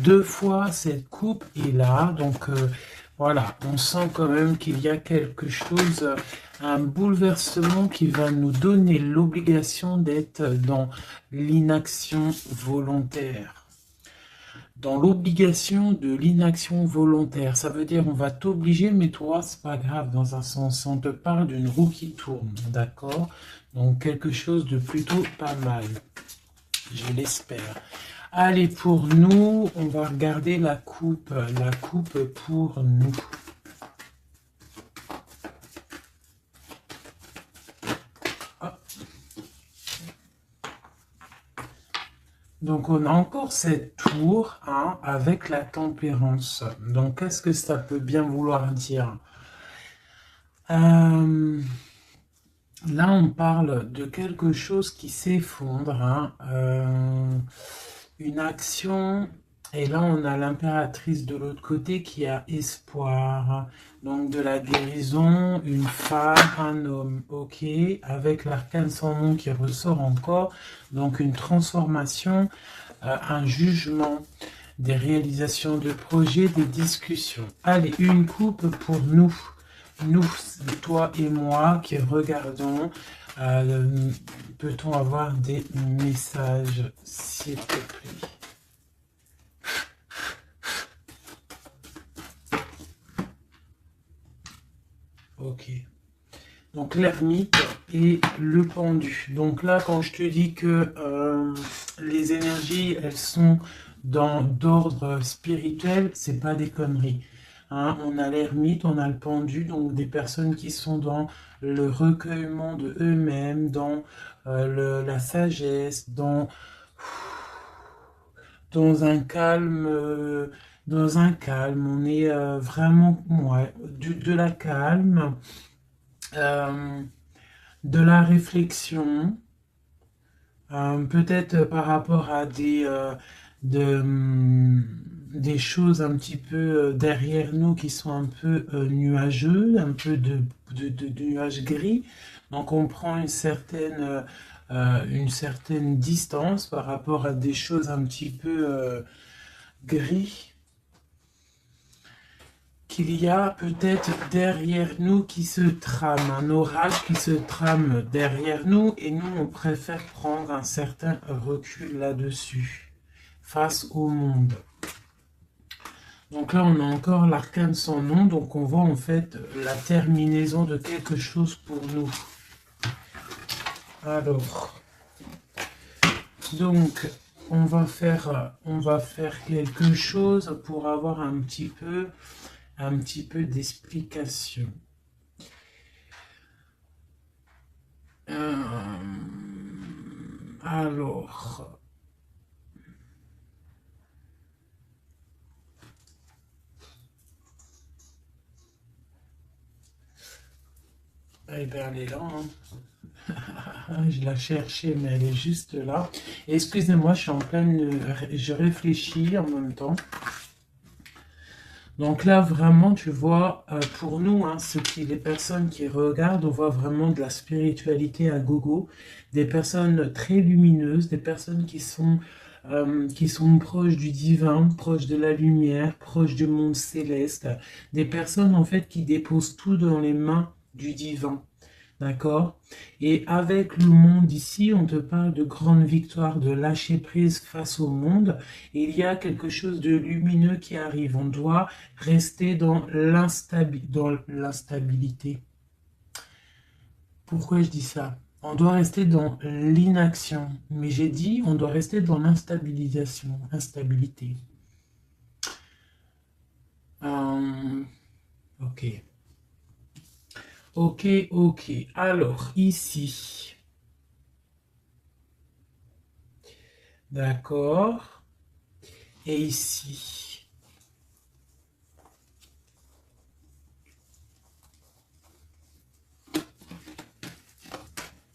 2 fois cette coupe est là, donc voilà, on sent quand même qu'il y a quelque chose, un bouleversement qui va nous donner l'obligation d'être dans l'inaction volontaire. Dans l'obligation de l'inaction volontaire, ça veut dire on va t'obliger, mais toi, c'est pas grave dans un sens. On te parle d'une roue qui tourne, d'accord? Donc quelque chose de plutôt pas mal, je l'espère. Allez, pour nous, on va regarder la coupe pour nous. Donc on a encore cette tour hein, avec la tempérance. Donc qu'est-ce que ça peut bien vouloir dire? Là on parle de quelque chose qui s'effondre, hein, une action, et là on a l'impératrice de l'autre côté qui a espoir. Donc de la guérison, une femme, un homme, ok, avec l'arcane sans nom qui ressort encore, donc une transformation, un jugement, des réalisations de projets, des discussions. Allez, une coupe pour nous, toi et moi qui regardons. Peut-on avoir des messages, s'il te plaît? Ok. Donc l'ermite et le pendu. Donc là, quand je te dis que les énergies, elles sont d'ordre spirituel, c'est pas des conneries. Hein, on a l'ermite, on a le pendu, donc des personnes qui sont dans le recueillement de eux-mêmes, dans la sagesse, dans un calme, on est vraiment, ouais, de la calme, euh, de la réflexion, peut-être par rapport à des choses un petit peu derrière nous qui sont un peu nuageux, un peu de nuages gris. Donc on prend une certaine distance par rapport à des choses un petit peu gris qu'il y a peut-être derrière nous qui se trame, un orage qui se trame derrière nous et nous on préfère prendre un certain recul là-dessus face au monde. Donc là on a encore l'arcane sans nom, donc on voit en fait la terminaison de quelque chose pour nous. Alors, donc on va faire quelque chose pour avoir un petit peu d'explication. Alors, eh bien, elle est là. Hein. Je la cherchais, mais elle est juste là. Excusez-moi, je suis en pleine. Je réfléchis en même temps. Donc là, vraiment, tu vois, pour nous, hein, les personnes qui regardent, on voit vraiment de la spiritualité à gogo, des personnes très lumineuses, des personnes qui sont proches du divin, proches de la lumière, proches du monde céleste, des personnes en fait qui déposent tout dans les mains du divin. D'accord? Et avec le monde ici, on te parle de grande victoire, de lâcher prise face au monde. Et il y a quelque chose de lumineux qui arrive. On doit rester dans l'instabilité. Pourquoi je dis ça? On doit rester dans l'inaction. Mais j'ai dit, on doit rester dans l'instabilisation, instabilité. Ok. Ok, ok. Alors, ici. D'accord. Et ici.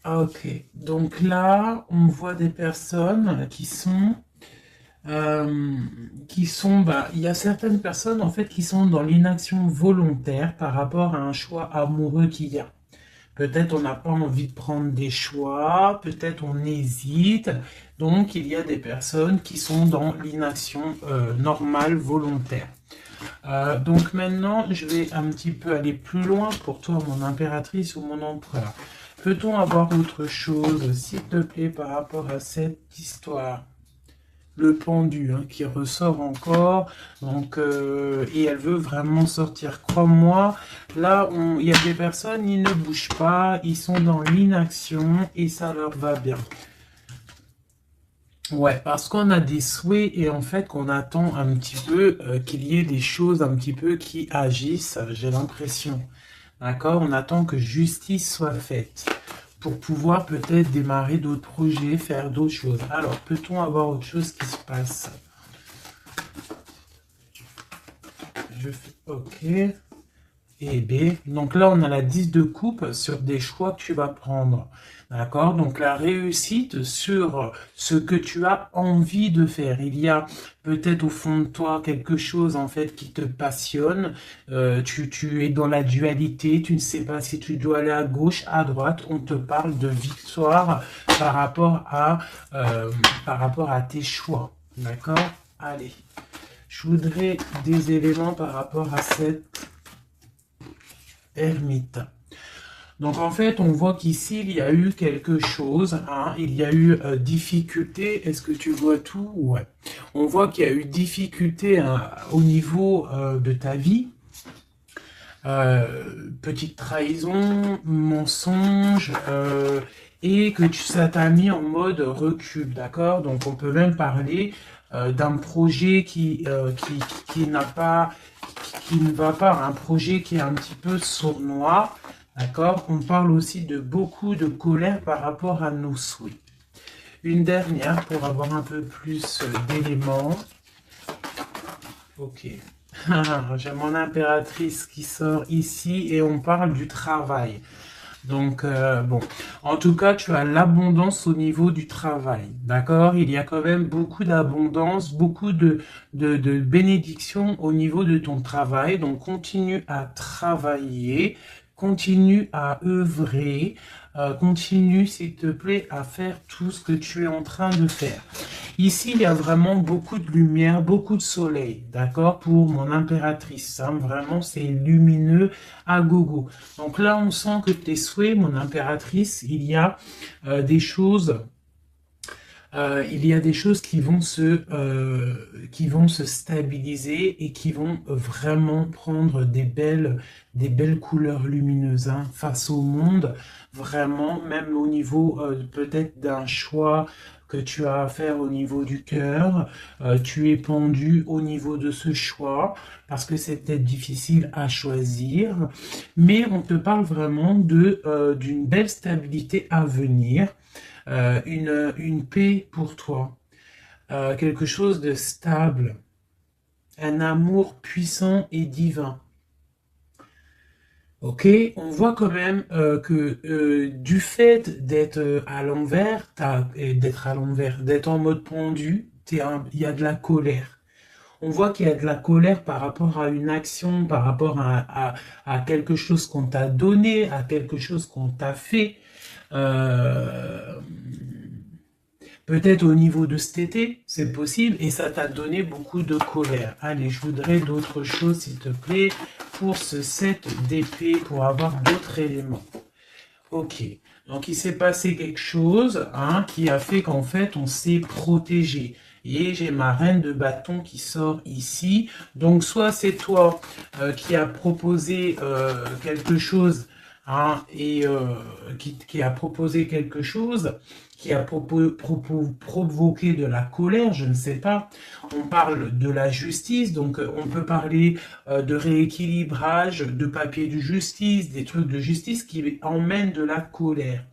Ok. Donc là, on voit des personnes qui sont... il y a certaines personnes en fait qui sont dans l'inaction volontaire par rapport à un choix amoureux qu'il y a. Peut-être on n'a pas envie de prendre des choix, peut-être on hésite. Donc, il y a des personnes qui sont dans l'inaction normale, volontaire. Donc maintenant, je vais un petit peu aller plus loin pour toi, mon impératrice ou mon empereur. Peut-on avoir autre chose, s'il te plaît, par rapport à cette histoire? Le pendu hein, qui ressort encore, donc et elle veut vraiment sortir. Crois-moi, là, il y a des personnes, ils ne bougent pas, ils sont dans l'inaction et ça leur va bien. Ouais, parce qu'on a des souhaits et en fait qu'on attend un petit peu qu'il y ait des choses un petit peu qui agissent, j'ai l'impression. D'accord? On attend que justice soit faite pour pouvoir peut-être démarrer d'autres projets, faire d'autres choses. Alors, peut-on avoir autre chose qui se passe? Je fais OK. Et B. Donc là, on a la 10 de coupe sur des choix que tu vas prendre. D'accord? Donc la réussite sur ce que tu as envie de faire. Il y a peut-être au fond de toi quelque chose en fait qui te passionne. Tu es dans la dualité. Tu ne sais pas si tu dois aller à gauche, à droite. On te parle de victoire par rapport à tes choix. D'accord? Allez. Je voudrais des éléments par rapport à cette ermite. Donc en fait, on voit qu'ici, il y a eu quelque chose, hein, il y a eu difficulté, est-ce que tu vois tout? Ouais. On voit qu'il y a eu difficulté hein, au niveau de ta vie, petite trahison, mensonge, et que ça t'a mis en mode recul, d'accord? Donc on peut même parler d'un projet qui n'a pas, qui ne va pas, un projet qui est un petit peu sournois, d'accord? On parle aussi de beaucoup de colère par rapport à nos souhaits. Une dernière pour avoir un peu plus d'éléments. Ok. J'ai mon impératrice qui sort ici et on parle du travail. Donc, bon, en tout cas, tu as l'abondance au niveau du travail, d'accord? Il y a quand même beaucoup d'abondance, beaucoup de bénédictions au niveau de ton travail. Donc, continue à travailler, continue à œuvrer, continue, s'il te plaît, à faire tout ce que tu es en train de faire. Ici, il y a vraiment beaucoup de lumière, beaucoup de soleil, d'accord, pour mon impératrice. Hein, vraiment, c'est lumineux à gogo. Donc là, on sent que tes souhaits, mon impératrice, des choses... il y a des choses qui vont se stabiliser et qui vont vraiment prendre des belles couleurs lumineuses hein, face au monde, vraiment, même au niveau peut-être d'un choix que tu as à faire au niveau du cœur, tu es pendu au niveau de ce choix, parce que c'est peut-être difficile à choisir, mais on te parle vraiment d'une belle stabilité à venir, une paix pour toi, quelque chose de stable, un amour puissant et divin. Ok, on voit quand même que du fait d'être à l'envers, d'être en mode pendu, il y a de la colère. On voit qu'il y a de la colère par rapport à une action, par rapport à quelque chose qu'on t'a donné, à quelque chose qu'on t'a fait. Euh, Peut-être au niveau de cet été, c'est possible, et ça t'a donné beaucoup de colère. Allez, je voudrais d'autres choses, s'il te plaît, pour ce set d'épée, pour avoir d'autres éléments. Ok, donc il s'est passé quelque chose hein, qui a fait qu'en fait, on s'est protégé. Et j'ai ma reine de bâton qui sort ici. Donc, soit c'est toi qui as proposé quelque chose, hein, et qui a proposé quelque chose, qui a provoqué de la colère, je ne sais pas. On parle de la justice, donc on peut parler de rééquilibrage, de papier de justice, des trucs de justice qui emmènent de la colère.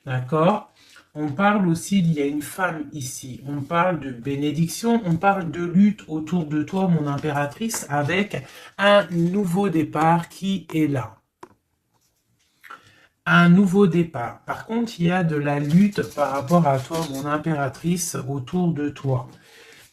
D'accord? On parle aussi, il y a une femme ici, on parle de bénédiction, on parle de lutte autour de toi, mon impératrice, avec un nouveau départ qui est là. Un nouveau départ. Par contre, il y a de la lutte par rapport à toi, mon impératrice, autour de toi.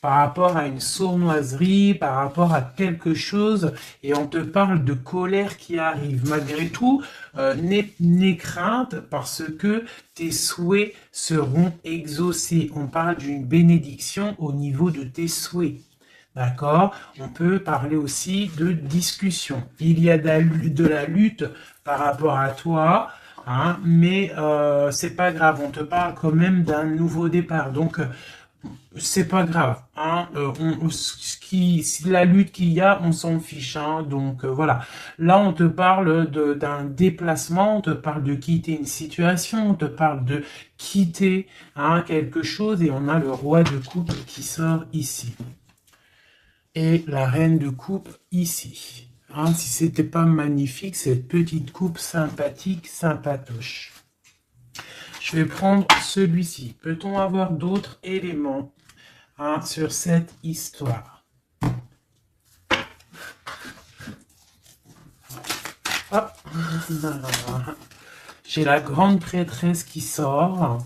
par rapport à une sournoiserie, par rapport à quelque chose, et on te parle de colère qui arrive. Malgré tout, n'aie crainte parce que tes souhaits seront exaucés. On parle d'une bénédiction au niveau de tes souhaits. D'accord? On peut parler aussi de discussion. Il y a de la lutte par rapport à toi, hein, mais c'est pas grave. On te parle quand même d'un nouveau départ. Donc, c'est pas grave. Hein, la lutte qu'il y a, on s'en fiche. Hein, donc, voilà. Là, on te parle d'un déplacement, on te parle de quitter une situation, on te parle de quitter quelque chose. Et on a le roi de coupe qui sort ici. Et la reine de coupe ici. Hein, si c'était pas magnifique, cette petite coupe sympathique, sympatoche. Je vais prendre celui-ci. Peut-on avoir d'autres éléments sur cette histoire? Hop. J'ai la grande prêtresse qui sort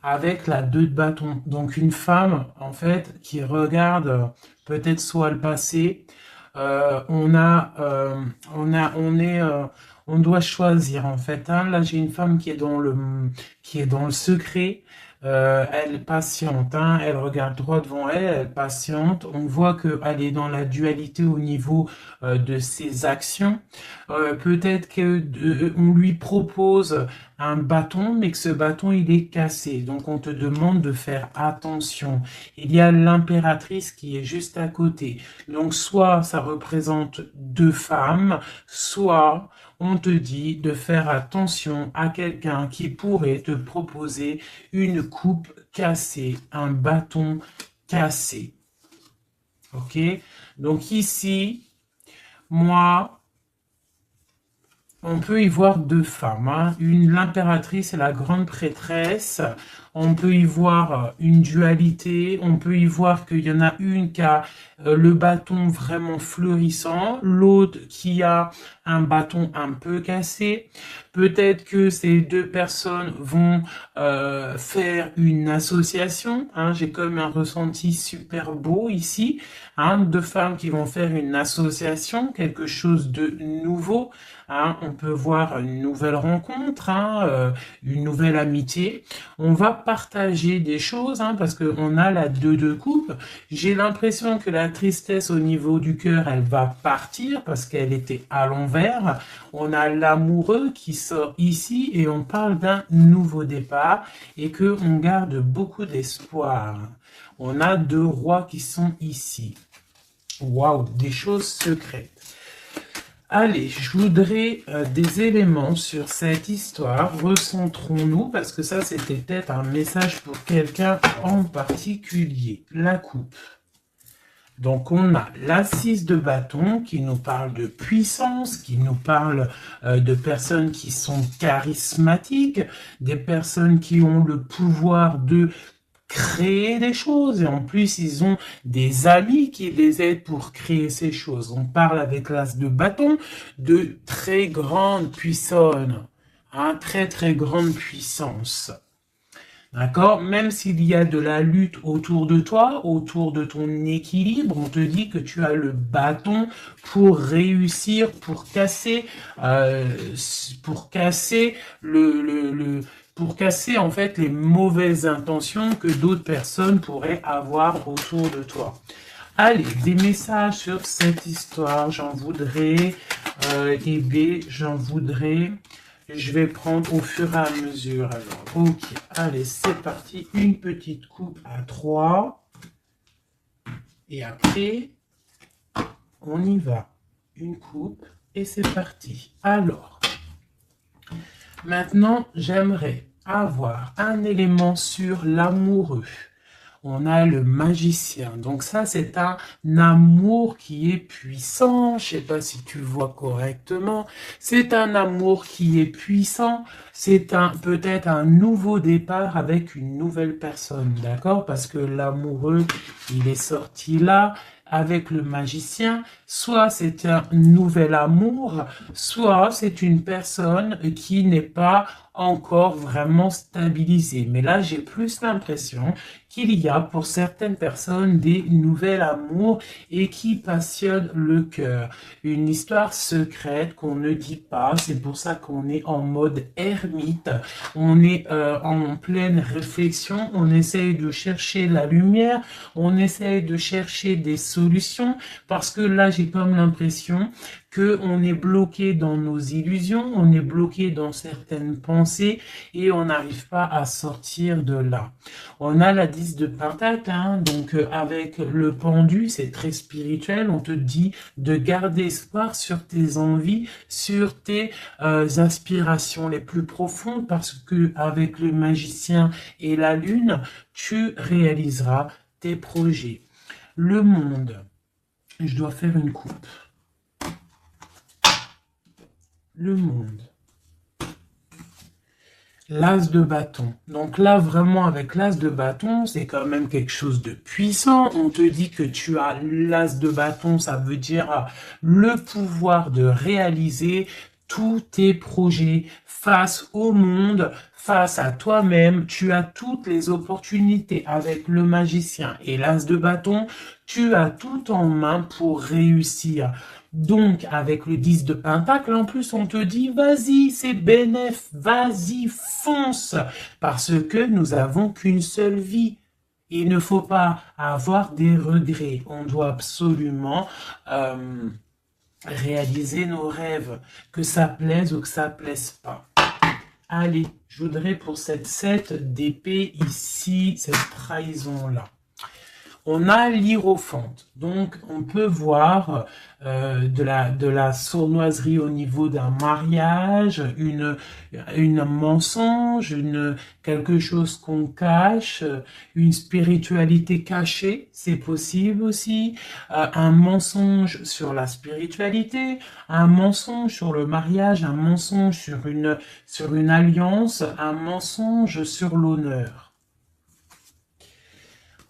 avec la 2 de bâton. Donc une femme, en fait, qui regarde peut-être soit le passé. On doit choisir, en fait. Hein. Là, j'ai une femme qui est dans le secret. Elle patiente, hein, elle regarde droit devant elle, elle patiente. On voit qu'elle est dans la dualité au niveau de ses actions. Peut-être on lui propose un bâton, mais que ce bâton il est cassé. Donc on te demande de faire attention. Il y a l'impératrice qui est juste à côté. Donc soit ça représente 2 femmes, soit on te dit de faire attention à quelqu'un qui pourrait te proposer une coupe cassée, un bâton cassé. Ok? Donc ici, moi, on peut y voir 2 femmes, hein. L'impératrice et la grande prêtresse. On peut y voir une dualité, on peut y voir qu'il y en a une qui a le bâton vraiment fleurissant, l'autre qui a un bâton un peu cassé. Peut-être que ces 2 personnes vont faire une association. Hein. J'ai comme un ressenti super beau ici. Hein, 2 femmes qui vont faire une association, quelque chose de nouveau. Hein. On peut voir une nouvelle rencontre, hein, une nouvelle amitié. On va partager des choses, hein, parce qu'on a la 2 de coupe. J'ai l'impression que la tristesse au niveau du cœur, elle va partir parce qu'elle était à l'envers. On a l'amoureux qui sort ici et on parle d'un nouveau départ et que on garde beaucoup d'espoir. On a 2 rois qui sont ici. Waouh, des choses secrètes. Allez, je voudrais des éléments sur cette histoire. Recentrons-nous, parce que ça, c'était peut-être un message pour quelqu'un en particulier. La coupe. Donc, on a la 6 de bâton qui nous parle de puissance, qui nous parle de personnes qui sont charismatiques, des personnes qui ont le pouvoir de créer des choses et en plus ils ont des amis qui les aident pour créer ces choses. On parle avec l'as de bâton de très grande puissance, hein, très très grande puissance. D'accord? Même s'il y a de la lutte autour de toi, autour de ton équilibre, on te dit que tu as le bâton pour réussir, pour casser en fait les mauvaises intentions que d'autres personnes pourraient avoir autour de toi. Allez, des messages sur cette histoire, j'en voudrais, j'en voudrais, je vais prendre au fur et à mesure. Alors, ok, allez, c'est parti, une petite coupe à 3, et après, on y va, une coupe, et c'est parti. Alors, maintenant, j'aimerais avoir un élément sur l'amoureux. On a le magicien. Donc ça, c'est un amour qui est puissant. Je sais pas si tu vois correctement. C'est un amour qui est puissant. C'est peut-être un nouveau départ avec une nouvelle personne. D'accord? Parce que l'amoureux, il est sorti là. Avec le magicien, soit c'est un nouvel amour, soit c'est une personne qui n'est pas encore vraiment stabilisé. Mais là, j'ai plus l'impression qu'il y a pour certaines personnes des nouvelles amours et qui passionnent le cœur. Une histoire secrète qu'on ne dit pas, c'est pour ça qu'on est en mode ermite, on est en pleine réflexion, on essaye de chercher la lumière, on essaye de chercher des solutions, parce que là j'ai comme l'impression que on est bloqué dans nos illusions, on est bloqué dans certaines pensées et on n'arrive pas à sortir de là. On a la 10 de Pentacle, hein, donc avec le pendu, c'est très spirituel, on te dit de garder espoir sur tes envies, sur tes aspirations les plus profondes, parce que avec le magicien et la lune, tu réaliseras tes projets. Le monde, je dois faire une coupe. Le monde. L'as de bâton. Donc là, vraiment, avec l'as de bâton, c'est quand même quelque chose de puissant. On te dit que tu as l'as de bâton, ça veut dire le pouvoir de réaliser tous tes projets face au monde, face à toi-même. Tu as toutes les opportunités avec le magicien et l'as de bâton. Tu as tout en main pour réussir. Donc, avec le 10 de Pentacle, en plus, on te dit, vas-y, c'est bénéf, vas-y, fonce, parce que nous avons qu'une seule vie. Il ne faut pas avoir des regrets. On doit absolument réaliser nos rêves, que ça plaise ou que ça plaise pas. Allez, je voudrais pour cette 7 d'épée ici, cette trahison-là. On a l'hiérophante, donc on peut voir de la sournoiserie au niveau d'un mariage, une mensonge, quelque chose qu'on cache, une spiritualité cachée, c'est possible aussi, un mensonge sur la spiritualité, un mensonge sur le mariage, un mensonge sur une alliance, un mensonge sur l'honneur.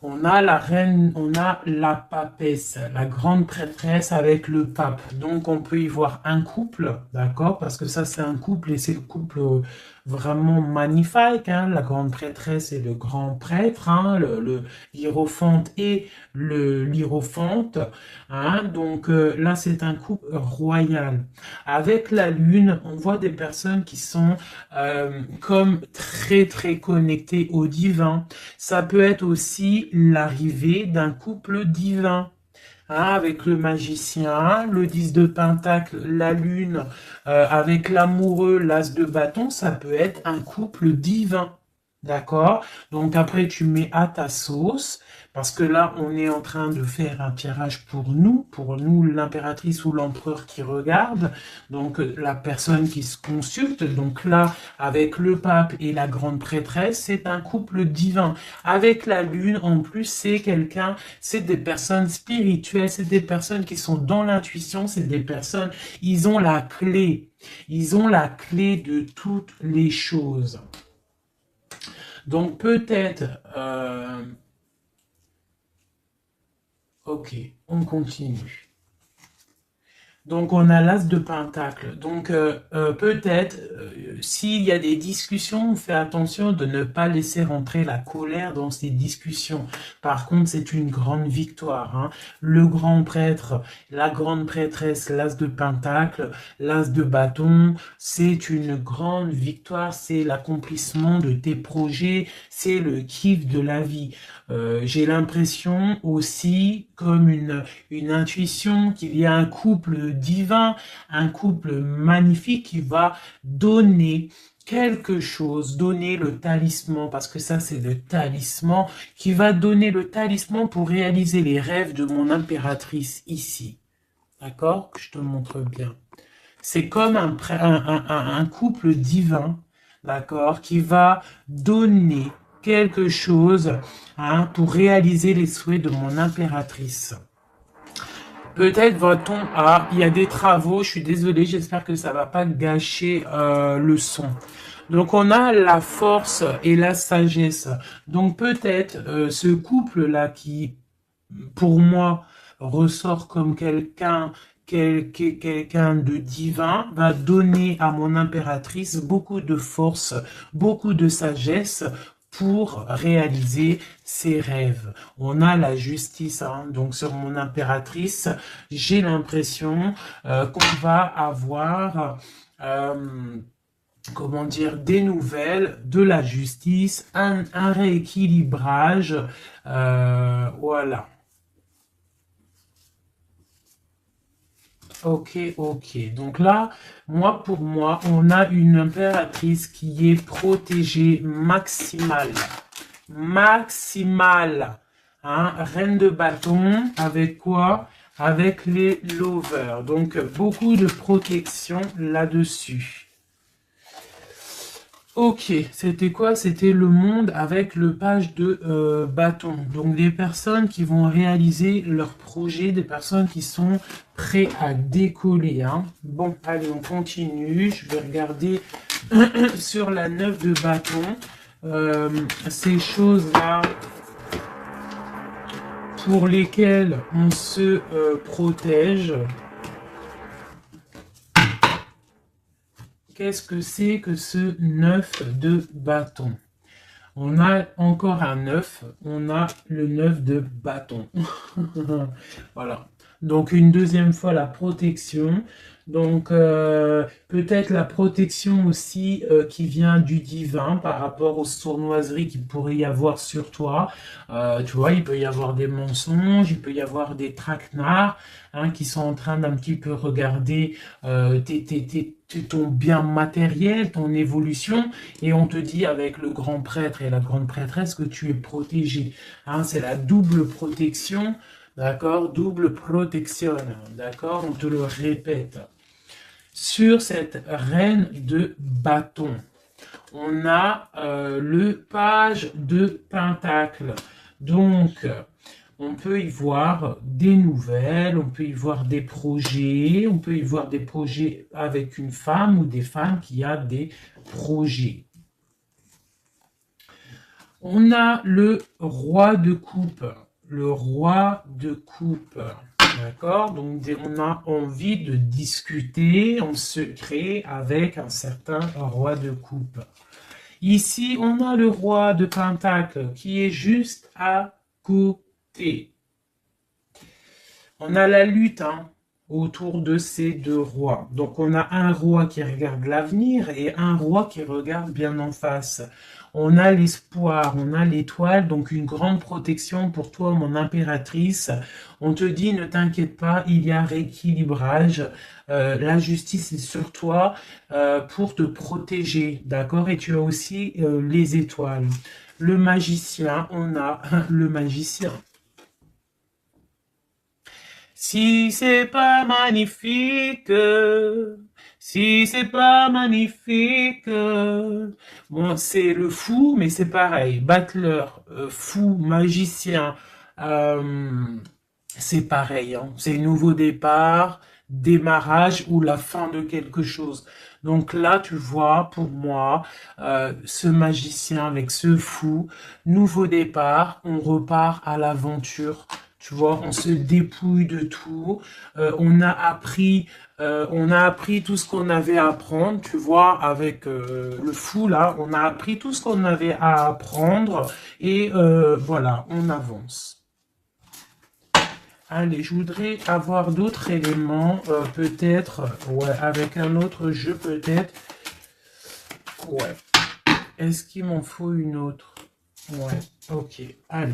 On a la reine, on a la papesse, la grande prêtresse avec le pape. Donc, on peut y voir un couple, d'accord? Parce que ça, c'est un couple et c'est le couple vraiment magnifique, hein? La grande prêtresse et le grand prêtre, hein? Le hiérophante et l'hiérophante, hein? Donc, là, c'est un couple royal. Avec la lune, on voit des personnes qui sont comme très, très connectées au divin. Ça peut être aussi l'arrivée d'un couple divin, hein, avec le magicien, le 10 de Pentacle, la lune, avec l'amoureux, l'as de bâton, ça peut être un couple divin. D'accord? Donc après, tu mets à ta sauce, parce que là, on est en train de faire un tirage pour nous, l'impératrice ou l'empereur qui regarde, donc la personne qui se consulte. Donc là, avec le pape et la grande prêtresse, c'est un couple divin. Avec la lune, en plus, c'est des personnes spirituelles, c'est des personnes qui sont dans l'intuition, c'est des personnes, ils ont la clé de toutes les choses. Donc peut-être, ok, on continue. Donc on a l'as de Pentacle. Donc peut-être, s'il y a des discussions, on fait attention de ne pas laisser rentrer la colère dans ces discussions. Par contre, c'est une grande victoire, hein. Le grand prêtre, la grande prêtresse, l'as de Pentacle, l'as de bâton, c'est une grande victoire, c'est l'accomplissement de tes projets, c'est le kiff de la vie. J'ai l'impression aussi, comme une intuition, qu'il y a un couple divin, un couple magnifique qui va donner quelque chose, donner le talisman, parce que ça c'est le talisman, qui va donner le talisman pour réaliser les rêves de mon impératrice ici. D'accord? Je te montre bien. C'est comme un couple divin, d'accord, qui va donner quelque chose, hein, pour réaliser les souhaits de mon impératrice. Peut-être va-t-on il y a des travaux, je suis désolée, j'espère que ça va pas gâcher le son. Donc on a la force et la sagesse. Donc peut-être ce couple-là qui, pour moi, ressort comme quelqu'un quelqu'un de divin va donner à mon impératrice beaucoup de force, beaucoup de sagesse pour réaliser ses rêves. On a la justice, hein, donc sur mon impératrice, j'ai l'impression qu'on va avoir comment dire, des nouvelles, de la justice, un rééquilibrage, voilà. Ok, ok. Donc là, pour moi, on a une impératrice qui est protégée maximale. Maximale. Hein? Reine de bâton, avec quoi? Avec les lovers. Donc, beaucoup de protection là-dessus. Ok, c'était quoi? C'était le monde avec le page de bâton. Donc des personnes qui vont réaliser leur projet, des personnes qui sont prêtes à décoller. Hein. Bon, allez, on continue. Je vais regarder sur la 9 de bâton. Ces choses-là pour lesquelles on se protège. Qu'est-ce que c'est que ce 9 de bâton? On a encore un 9, on a le 9 de bâton. Voilà. Donc une deuxième fois la protection. Donc peut-être la protection aussi qui vient du divin par rapport aux sournoiseries qu'il pourrait y avoir sur toi. Tu vois, il peut y avoir des mensonges, il peut y avoir des traquenards hein, qui sont en train d'un petit peu regarder ton bien matériel, ton évolution, et on te dit avec le grand prêtre et la grande prêtresse que tu es protégé. Hein, c'est la double protection. D'accord? Double protection. D'accord? On te le répète. Sur cette reine de bâton, on a le page de pentacle. Donc, on peut y voir des nouvelles, on peut y voir des projets, on peut y voir des projets avec une femme ou des femmes qui a des projets. On a le roi de coupe. Le roi de coupe, d'accord? Donc, on a envie de discuter en secret avec un certain roi de coupe. Ici, on a le roi de pentacle qui est juste à côté. On a la lutte hein, autour de ces deux rois. Donc, on a un roi qui regarde l'avenir et un roi qui regarde bien en face. On a l'espoir, on a l'étoile, donc une grande protection pour toi, mon impératrice. On te dit, ne t'inquiète pas, il y a rééquilibrage. La justice est sur toi pour te protéger, d'accord? Et tu as aussi les étoiles. Le magicien, on a le magicien. Si c'est pas magnifique, si c'est pas magnifique, bon, c'est le fou, mais c'est pareil. Battleur, fou, magicien, c'est pareil. Hein. C'est nouveau départ, démarrage ou la fin de quelque chose. Donc là, tu vois, pour moi, ce magicien avec ce fou, nouveau départ, on repart à l'aventure. Tu vois, on se dépouille de tout. On a appris tout ce qu'on avait à apprendre. Tu vois, avec le fou là, on a appris tout ce qu'on avait à apprendre et voilà, on avance. Allez, je voudrais avoir d'autres éléments, peut-être, ouais, avec un autre jeu peut-être. Ouais. Est-ce qu'il m'en faut une autre? Ouais, ok, allez.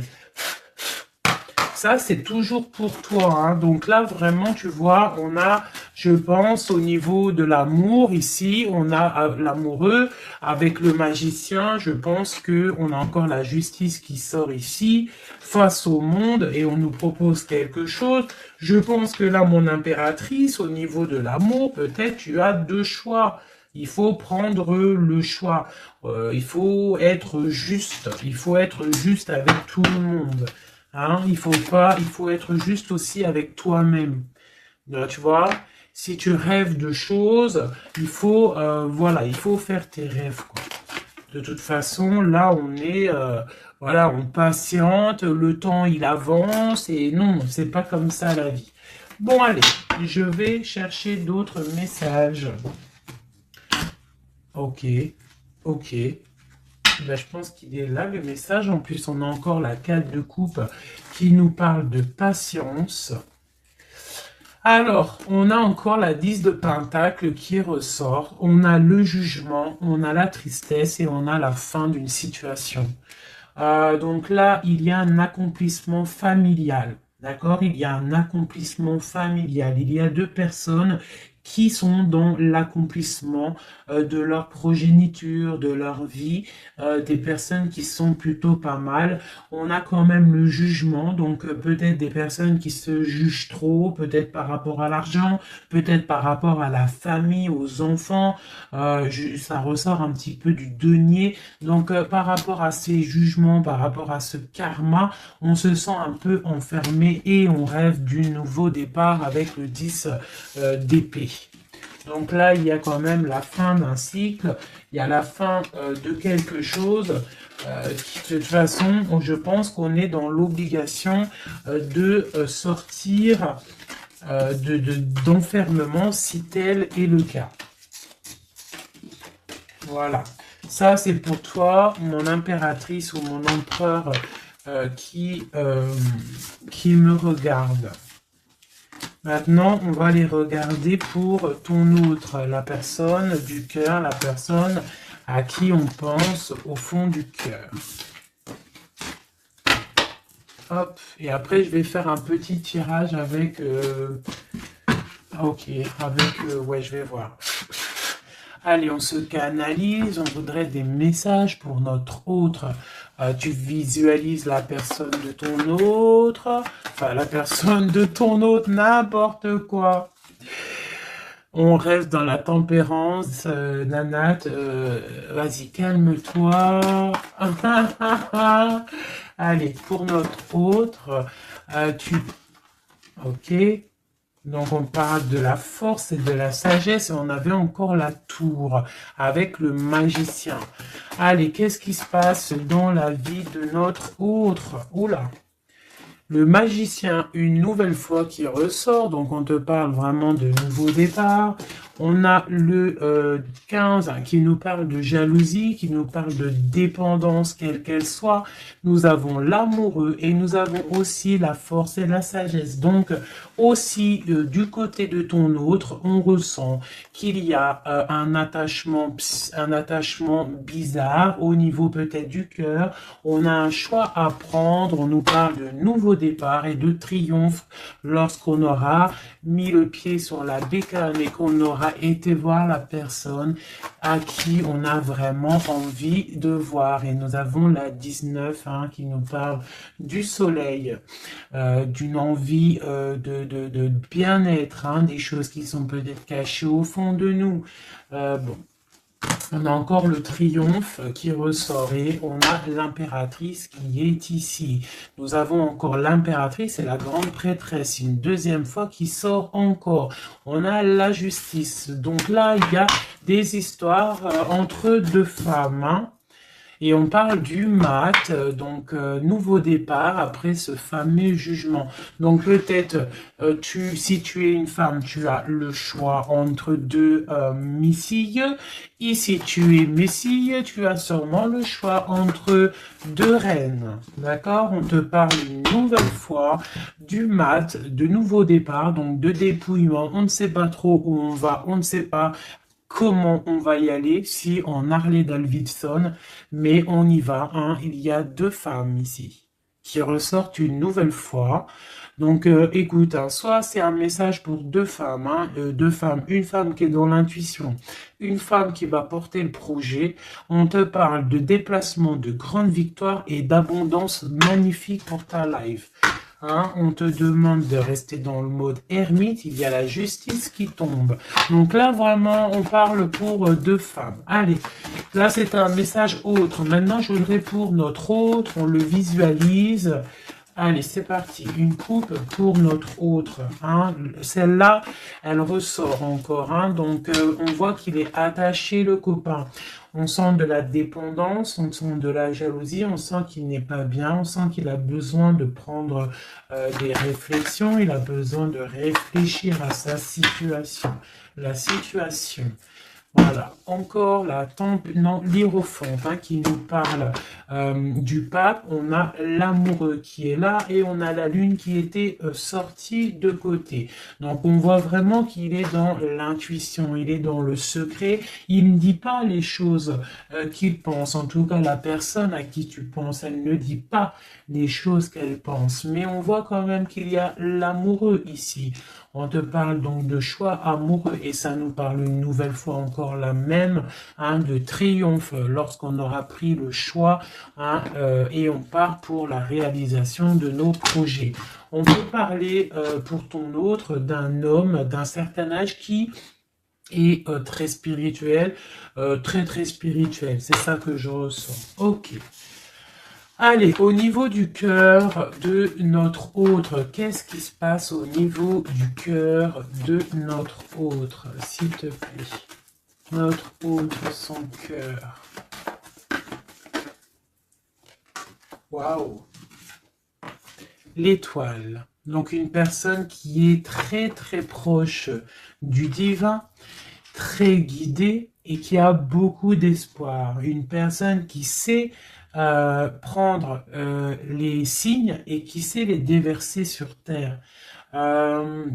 Ça, c'est toujours pour toi. Hein. Donc là, vraiment, tu vois, on a, je pense, au niveau de l'amour, ici, on a l'amoureux avec le magicien. Je pense qu'on a encore la justice qui sort ici, face au monde, et on nous propose quelque chose. Je pense que là, mon impératrice, au niveau de l'amour, peut-être tu as deux choix. Il faut prendre le choix. Il faut être juste. Il faut être juste avec tout le monde. Hein, il faut être juste aussi avec toi-même. Tu vois, si tu rêves de choses, il faut, voilà, il faut faire tes rêves. Quoi. De toute façon, là, on est, voilà, on patiente, le temps il avance et non, c'est pas comme ça la vie. Bon, allez, je vais chercher d'autres messages. Ok, ok. Ben, je pense qu'il est là, le message. En plus, on a encore la 4 de coupe qui nous parle de patience. Alors, on a encore la 10 de pentacle qui ressort. On a le jugement, on a la tristesse et on a la fin d'une situation. Donc là, il y a un accomplissement familial. D'accord? Il y a un accomplissement familial. Il y a deux personnes qui sont dans l'accomplissement de leur progéniture, de leur vie, des personnes qui sont plutôt pas mal. On a quand même le jugement, donc peut-être des personnes qui se jugent trop, peut-être par rapport à l'argent, peut-être par rapport à la famille, aux enfants. Ça ressort un petit peu du denier. Donc par rapport à ces jugements, par rapport à ce karma, on se sent un peu enfermé et on rêve d'un nouveau départ avec le 10 d'épée. Donc là, il y a quand même la fin d'un cycle, il y a la fin de quelque chose. De toute façon, je pense qu'on est dans l'obligation de sortir d'enfermement si tel est le cas. Voilà. Ça, c'est pour toi, mon impératrice ou mon empereur qui me regarde. Maintenant, on va les regarder pour ton autre, la personne du cœur, la personne à qui on pense au fond du cœur. Hop, et après je vais faire un petit tirage avec... ouais, je vais voir. Allez, on se canalise, on voudrait des messages pour notre autre. Tu visualises la personne de ton autre, enfin la personne de ton autre, n'importe quoi. On reste dans la tempérance, Nanat, vas-y, calme-toi. Allez, pour notre autre, ok. Donc on parle de la force et de la sagesse et on avait encore la tour avec le magicien. Allez, qu'est-ce qui se passe dans la vie de notre autre? Oula! Le magicien, une nouvelle fois qui ressort, donc on te parle vraiment de nouveau départ. On a le 15 qui nous parle de jalousie, qui nous parle de dépendance, quelle qu'elle soit. Nous avons l'amoureux et nous avons aussi la force et la sagesse. Donc aussi du côté de ton autre, on ressent qu'il y a un attachement bizarre au niveau peut-être du cœur. On a un choix à prendre. On nous parle de nouveau départ et de triomphe lorsqu'on aura mis le pied sur la bécane et qu'on aura été voir la personne à qui on a vraiment envie de voir. Et nous avons la 19 qui nous parle du soleil, d'une envie de bien-être, des choses qui sont peut-être cachées au fond de nous. Bon. On a encore le triomphe qui ressort et on a l'impératrice qui est ici. Nous avons encore l'impératrice et la grande prêtresse, une deuxième fois qui sort encore. On a la justice. Donc là, il y a des histoires entre deux femmes. Et on parle du mat, donc nouveau départ après ce fameux jugement. Donc peut-être, si tu es une femme, tu as le choix entre deux missilles. Et si tu es missille, tu as sûrement le choix entre deux reines. D'accord? On te parle une nouvelle fois du mat, de nouveau départ, donc de dépouillement. On ne sait pas trop où on va, on ne sait pas comment on va y aller, si on Harley Davidson, mais on y va. Il y a deux femmes ici qui ressortent une nouvelle fois. Donc, écoute, soit c'est un message pour deux femmes, une femme qui est dans l'intuition, une femme qui va porter le projet. On te parle de déplacement, de grande victoire et d'abondance magnifique pour ta life. On te demande de rester dans le mode ermite, il y a la justice qui tombe. Donc là, vraiment, on parle pour deux femmes. Allez, là, c'est un message autre. Maintenant, je voudrais pour notre autre, on le visualise. Allez, c'est parti. Une coupe pour notre autre. Hein. Celle-là, elle ressort encore. Hein. Donc, on voit qu'il est attaché, le copain. On sent de la dépendance, on sent de la jalousie, on sent qu'il n'est pas bien, on sent qu'il a besoin de prendre des réflexions, il a besoin de réfléchir à sa situation. La situation. Voilà, encore la non, l'Hiérophante hein, qui nous parle du pape. On a l'amoureux qui est là et on a la lune qui était sortie de côté. Donc on voit vraiment qu'il est dans l'intuition, il est dans le secret. Il ne dit pas les choses qu'il pense. En tout cas, la personne à qui tu penses, elle ne dit pas les choses qu'elle pense. Mais on voit quand même qu'il y a l'amoureux ici. On te parle donc de choix amoureux et ça nous parle une nouvelle fois encore la même hein, de triomphe lorsqu'on aura pris le choix hein, et on part pour la réalisation de nos projets. On peut parler pour ton autre d'un homme d'un certain âge qui est très spirituel, très spirituel. C'est ça que je ressens. Ok. Allez, au niveau du cœur de notre autre, qu'est-ce qui se passe au niveau du cœur de notre autre, s'il te plaît? Notre autre, son cœur. Waouh! L'étoile. Donc une personne qui est très proche du divin, très guidée et qui a beaucoup d'espoir. Une personne qui sait prendre les signes et qui sait les déverser sur terre.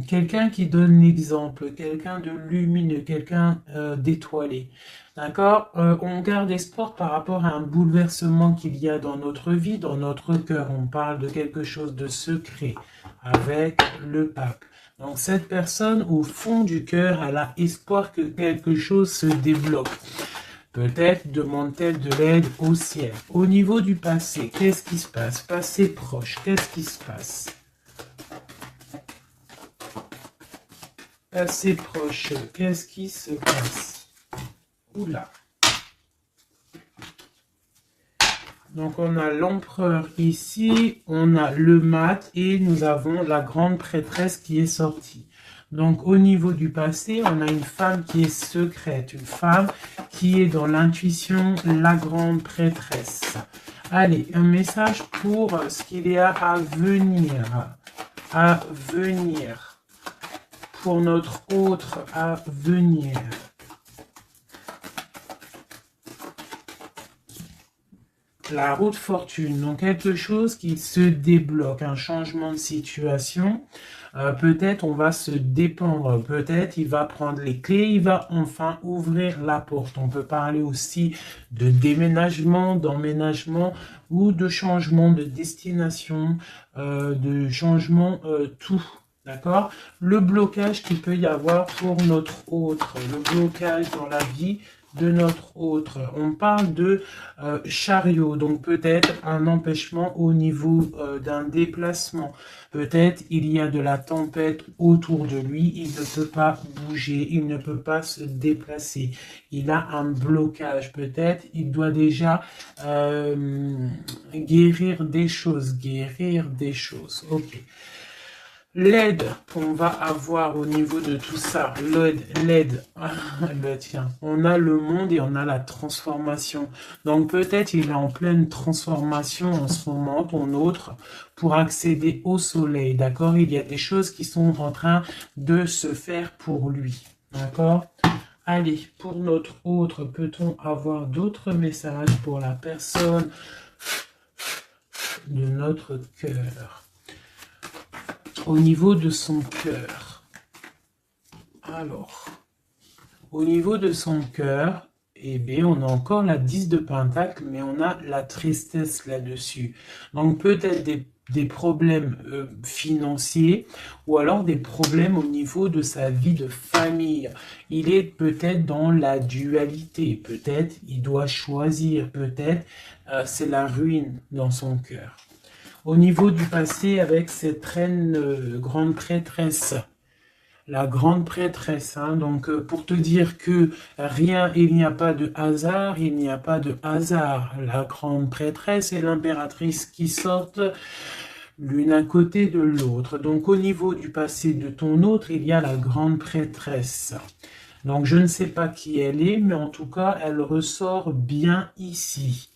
Quelqu'un qui donne l'exemple, quelqu'un de lumineux, quelqu'un d'étoilé. D'accord. On garde espoir par rapport à un bouleversement qu'il y a dans notre vie, dans notre cœur. On parle de quelque chose de secret avec le pape. Donc cette personne, au fond du cœur, elle a espoir que quelque chose se débloque. Peut-être demande-t-elle de l'aide au ciel. Au niveau du passé, qu'est-ce qui se passe? Passé proche, qu'est-ce qui se passe? Passé proche, qu'est-ce qui se passe? Oula. Donc on a l'empereur ici, on a le mat et nous avons la grande prêtresse qui est sortie. Donc au niveau du passé, on a une femme qui est secrète, une femme qui est dans l'intuition, la grande prêtresse. Allez, un message pour ce qu'il y a à venir, pour notre autre à venir. La roue de fortune, donc quelque chose qui se débloque, un changement de situation. Peut-être on va se dépendre, peut-être il va prendre les clés, il va enfin ouvrir la porte. On peut parler aussi de déménagement, d'emménagement ou de changement de destination, de changement tout. D'accord? Le blocage qu'il peut y avoir pour notre autre, le blocage dans la vie de notre autre. On parle de chariot, donc peut-être un empêchement au niveau d'un déplacement. Peut-être il y a de la tempête autour de lui, il ne peut pas bouger, il ne peut pas se déplacer. Il a un blocage, peut-être il doit déjà guérir des choses. Ok. L'aide qu'on va avoir au niveau de tout ça, l'aide, tiens, on a le monde et on a la transformation. Donc peut-être il est en pleine transformation en ce moment, ton autre, pour accéder au soleil, d'accord? Il y a des choses qui sont en train de se faire pour lui, d'accord? Allez, pour notre autre, peut-on avoir d'autres messages pour la personne de notre cœur? Au niveau de son cœur. Alors, au niveau de son cœur, eh bien, on a encore la 10 de Pentacle, mais on a la tristesse là-dessus. Donc, peut-être des problèmes financiers ou alors des problèmes au niveau de sa vie de famille. Il est peut-être dans la dualité, peut-être il doit choisir, peut-être c'est la ruine dans son cœur. Au niveau du passé, avec cette reine grande prêtresse, la grande prêtresse, hein, donc pour te dire que il n'y a pas de hasard, il n'y a pas de hasard. La grande prêtresse et l'impératrice qui sortent, l'une à côté de l'autre. Donc au niveau du passé de ton autre, il y a la grande prêtresse. Donc je ne sais pas qui elle est, mais en tout cas, elle ressort bien ici.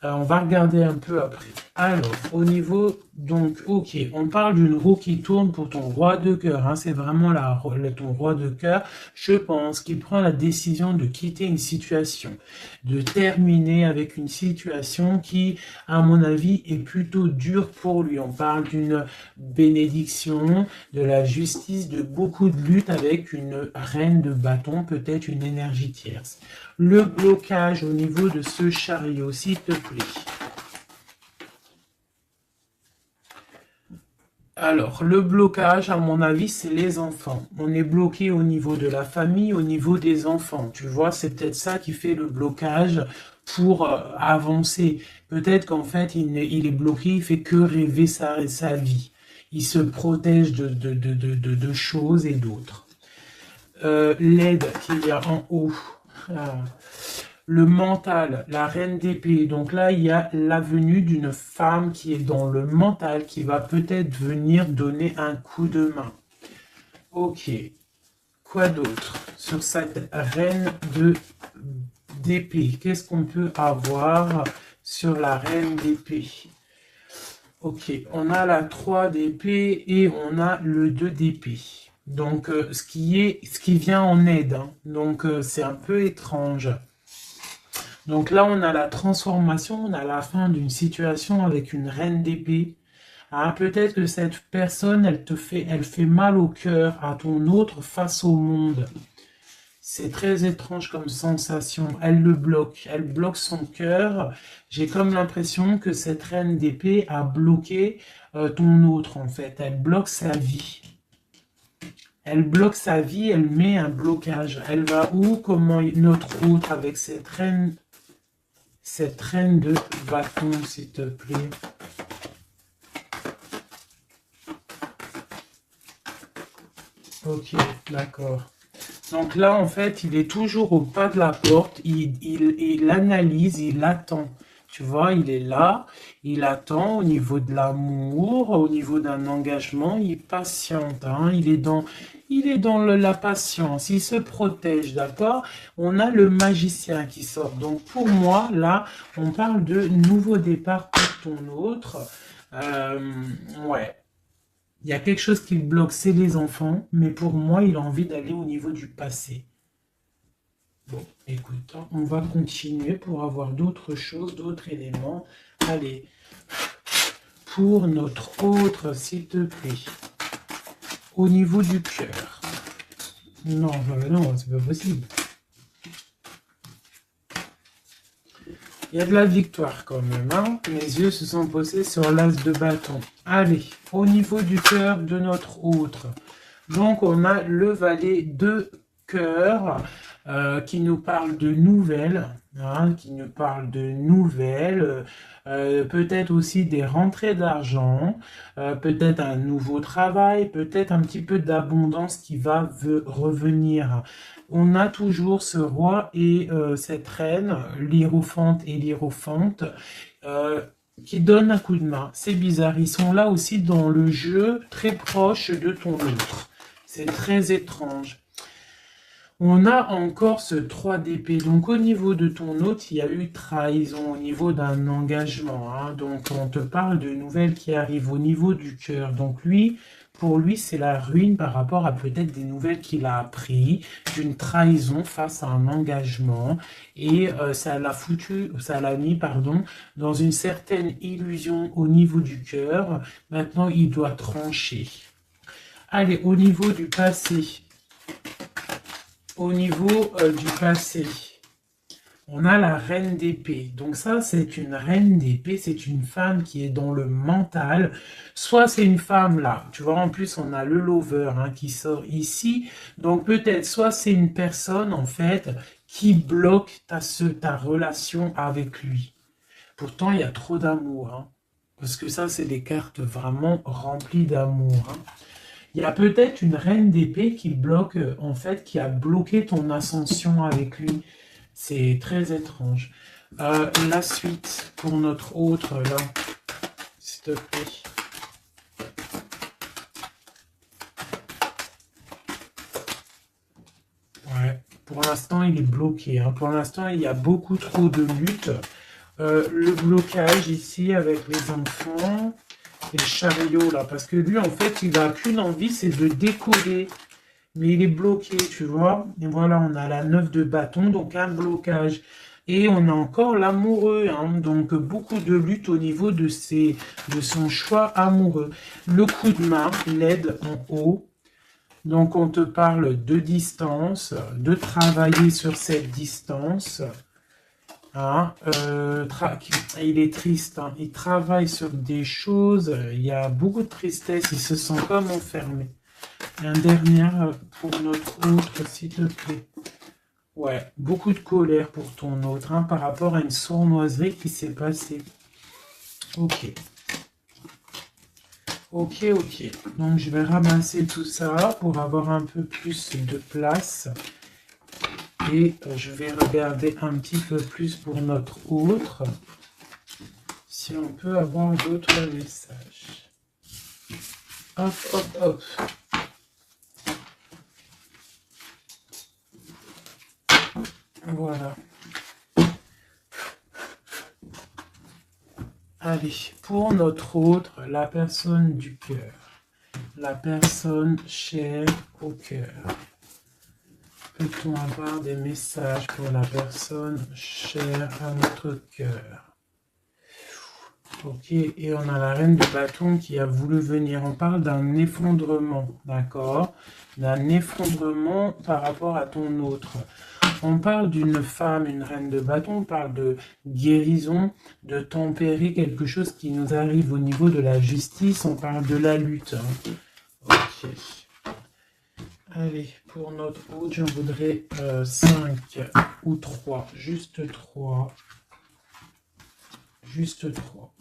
On va regarder un peu après. Alors, au niveau, donc, ok, on parle d'une roue qui tourne pour ton roi de cœur. Hein, c'est vraiment ton roi de cœur. Je pense qu'il prend la décision de quitter une situation, de terminer avec une situation qui, à mon avis, est plutôt dure pour lui. On parle d'une bénédiction, de la justice, de beaucoup de lutte avec une reine de bâton, peut-être une énergie tierce. Le blocage au niveau de ce chariot, s'il te plaît. Alors, le blocage, à mon avis, c'est les enfants. On est bloqué au niveau de la famille, au niveau des enfants. Tu vois, c'est peut-être ça qui fait le blocage pour avancer. Peut-être qu'en fait, il est bloqué, il fait que rêver sa vie. Il se protège de choses et d'autres. L'aide qu'il y a en haut. Le mental, la reine d'épée. Donc là, il y a la venue d'une femme qui est dans le mental, qui va peut-être venir donner un coup de main. Ok. Quoi d'autre sur cette reine d'épée? Qu'est-ce qu'on peut avoir sur la reine d'épée? Ok, on a la 3 d'épée et on a le 2 d'épée. Donc, ce qui vient en aide. Hein. Donc, c'est un peu étrange. Donc là, on a la transformation, on a la fin d'une situation avec une reine d'épée. Ah, peut-être que cette personne, elle fait mal au cœur à ton autre face au monde. C'est très étrange comme sensation. Elle bloque son cœur. J'ai comme l'impression que cette reine d'épée a bloqué ton autre en fait. Elle bloque sa vie. Elle bloque sa vie, elle met un blocage. Elle va où? Comment notre autre avec cette reine de bâton, s'il te plaît. Ok, d'accord. Donc là, en fait, il est toujours au pas de la porte. Il analyse, il attend. Tu vois, il est là, il attend au niveau de l'amour, au niveau d'un engagement, il patiente. Hein, il est dans la patience, il se protège, d'accord? On a le magicien qui sort. Donc pour moi, là, on parle de nouveau départ pour ton autre. Ouais. Il y a quelque chose qui le bloque, c'est les enfants, mais pour moi, il a envie d'aller au niveau du passé. Bon, écoute, hein, on va continuer pour avoir d'autres choses, d'autres éléments. Allez, pour notre autre, s'il te plaît, au niveau du cœur. Non, non, c'est pas possible. Il y a de la victoire quand même. Hein. Mes yeux se sont posés sur l'as de bâton. Allez, au niveau du cœur de notre autre. Donc, on a le valet de cœur qui nous parle de nouvelles. Hein, peut-être aussi des rentrées d'argent, peut-être un nouveau travail, peut-être un petit peu d'abondance qui va revenir. On a toujours ce roi et cette reine, l'hiérophante et l'hiérophante, qui donnent un coup de main. C'est bizarre, ils sont là aussi dans le jeu, très proche de ton autre. C'est très étrange. On a encore ce 3 d'épée. Donc au niveau de ton autre, il y a eu trahison au niveau d'un engagement. Hein. Donc on te parle de nouvelles qui arrivent au niveau du cœur. Donc pour lui, c'est la ruine par rapport à peut-être des nouvelles qu'il a appris, d'une trahison face à un engagement. Et ça l'a mis, dans une certaine illusion au niveau du cœur. Maintenant, il doit trancher. Allez, au niveau du passé. Au niveau du passé, on a la reine d'épée. Donc ça, c'est une reine d'épée, c'est une femme qui est dans le mental. Soit c'est une femme là, tu vois, en plus on a le lover hein, qui sort ici. Donc peut-être, soit c'est une personne en fait qui bloque ta relation avec lui. Pourtant, il y a trop d'amour. Hein, parce que ça, c'est des cartes vraiment remplies d'amour. Hein. Il y a peut-être une reine d'épée qui bloque, en fait, qui a bloqué ton ascension avec lui. C'est très étrange. La suite pour notre autre, là, s'il te plaît. Pour l'instant, il est bloqué. Hein. Pour l'instant, il y a beaucoup trop de lutte. Le blocage ici avec les enfants et le chariot là. Parce que lui, en fait, il n'a qu'une envie, c'est de décoller. Mais il est bloqué, tu vois. Et voilà, on a la 9 de bâton, donc un blocage. Et on a encore l'amoureux, hein, donc beaucoup de lutte au niveau de son choix amoureux. Le coup de main, l'aide en haut. Donc on te parle de distance, de travailler sur cette distance. Hein, il est triste, hein, il travaille sur des choses, il y a beaucoup de tristesse, il se sent comme enfermé. Un dernier pour notre autre, s'il te plaît. Ouais, beaucoup de colère pour ton autre, hein, par rapport à une sournoiserie qui s'est passée. Ok. Ok, ok. Donc, je vais ramasser tout ça pour avoir un peu plus de place. Et je vais regarder un petit peu plus pour notre autre. Si on peut avoir d'autres messages. Hop, hop, hop. Voilà. Allez, pour notre autre, la personne du cœur. La personne chère au cœur. Peut-on avoir des messages pour la personne chère à notre cœur? Ok, et on a la reine de bâton qui a voulu venir. On parle d'un effondrement, d'accord? D'un effondrement par rapport à ton autre. On parle d'une femme, une reine de bâton, on parle de guérison, de tempérer quelque chose qui nous arrive au niveau de la justice, on parle de la lutte. Hein. Ok. Allez, pour notre autre, j'en voudrais 5 ou 3, juste 3. Juste 3.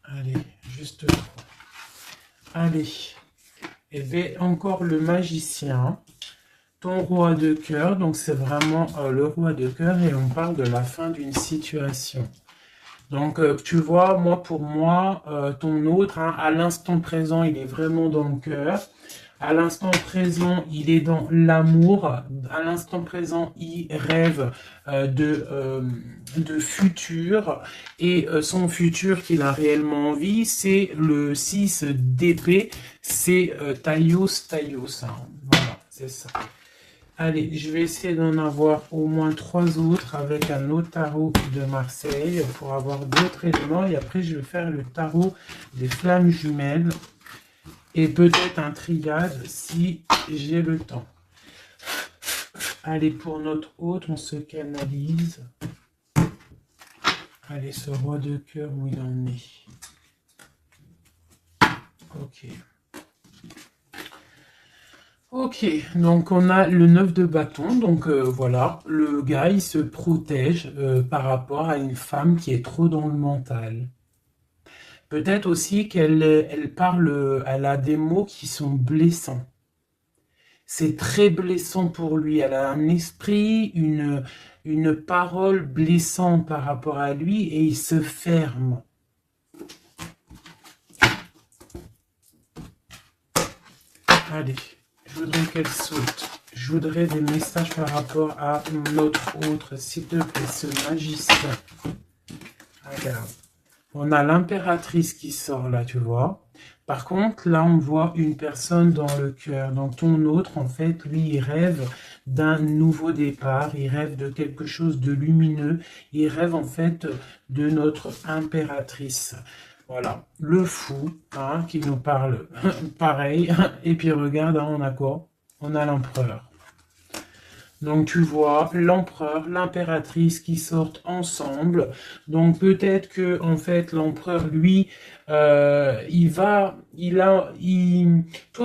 Allez, juste 3. Allez. Et bien, encore le magicien, ton roi de cœur, donc c'est vraiment le roi de cœur et on parle de la fin d'une situation. Donc, tu vois, pour moi, ton autre, hein, à l'instant présent, il est vraiment dans le cœur. À l'instant présent, il est dans l'amour. À l'instant présent, il rêve de futur. Et son futur qu'il a réellement envie, c'est le 6 d'épée. C'est Taios. Hein. Voilà, c'est ça. Allez, je vais essayer d'en avoir au moins 3 autres avec un autre tarot de Marseille pour avoir d'autres éléments. Et après, je vais faire le tarot des flammes jumelles. Et peut-être un triade si j'ai le temps. Allez, pour notre autre, on se canalise. Allez, ce roi de cœur, où il en est. Ok. Ok, donc on a le 9 de bâton, donc voilà, le gars il se protège par rapport à une femme qui est trop dans le mental. Peut-être aussi qu'elle parle, elle a des mots qui sont blessants. C'est très blessant pour lui, elle a un esprit, une parole blessante par rapport à lui et il se ferme. Allez. Je voudrais qu'elle saute. Je voudrais des messages par rapport à notre autre, s'il te plaît, ce magicien. Regarde. On a l'impératrice qui sort là, tu vois. Par contre, là, on voit une personne dans le cœur. Donc, ton autre, en fait, lui, il rêve d'un nouveau départ. Il rêve de quelque chose de lumineux. Il rêve, en fait, de notre impératrice. Voilà, le fou, hein, qui nous parle pareil. Et puis regarde, hein, on a quoi? On a l'empereur. Donc tu vois, l'empereur, l'impératrice qui sortent ensemble. Donc peut-être que en fait l'empereur, lui, toi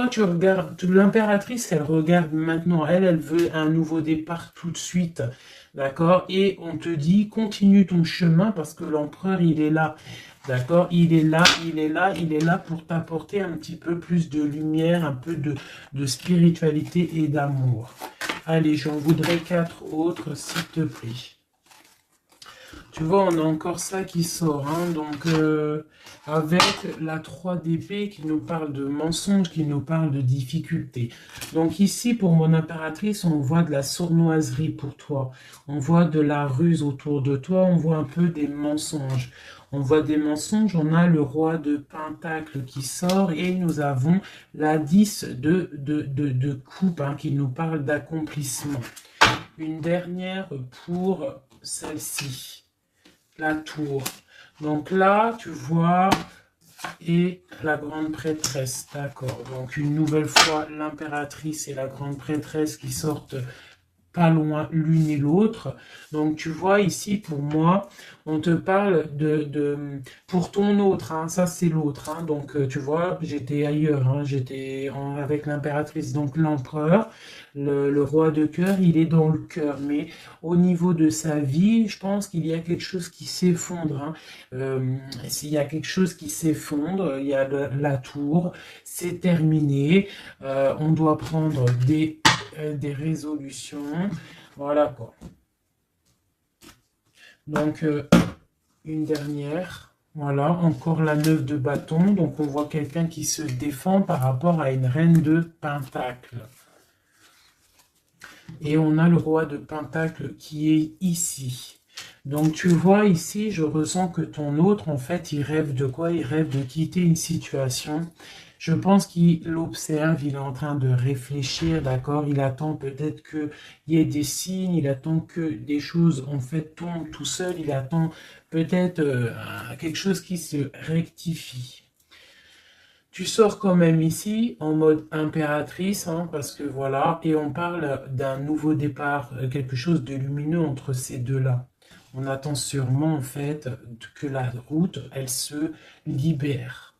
tu regardes, l'impératrice, elle regarde maintenant, elle veut un nouveau départ tout de suite. D'accord? Et on te dit, continue ton chemin parce que l'empereur, il est là. D'accord? Il est là pour t'apporter un petit peu plus de lumière, un peu de spiritualité et d'amour. Allez, j'en voudrais 4 autres, s'il te plaît. Tu vois, on a encore ça qui sort, hein, donc avec la 3 d'épée qui nous parle de mensonges, qui nous parle de difficultés. Donc ici, pour mon impératrice, on voit de la sournoiserie pour toi. On voit de la ruse autour de toi, on voit un peu des mensonges. On voit des mensonges, on a le roi de Pentacle qui sort et nous avons la 10 de coupe hein, qui nous parle d'accomplissement. Une dernière pour celle-ci, la tour. Donc là, tu vois, et la grande prêtresse, d'accord. Donc une nouvelle fois, l'impératrice et la grande prêtresse qui sortent pas loin l'une et l'autre. Donc tu vois ici pour moi, on te parle pour ton autre, hein, ça c'est l'autre. Hein, donc tu vois, j'étais ailleurs, hein, avec l'impératrice, donc l'empereur, le roi de cœur, il est dans le cœur. Mais au niveau de sa vie, je pense qu'il y a quelque chose qui s'effondre. Hein. S'il y a quelque chose qui s'effondre, il y a la tour, c'est terminé. On doit prendre des résolutions. Voilà quoi. Donc, une dernière. Voilà, encore la 9 de bâton. Donc, on voit quelqu'un qui se défend par rapport à une reine de pentacle. Et on a le roi de pentacle qui est ici. Donc, tu vois ici, je ressens que ton autre, en fait, il rêve de quoi? Il rêve de quitter une situation. Je pense qu'il observe, il est en train de réfléchir, d'accord? Il attend peut-être qu'il y ait des signes, il attend que des choses, en fait, tombent tout seul. Il attend peut-être quelque chose qui se rectifie. Tu sors quand même ici en mode impératrice, hein, parce que voilà, et on parle d'un nouveau départ, quelque chose de lumineux entre ces deux-là. On attend sûrement, en fait, que la route, elle se libère.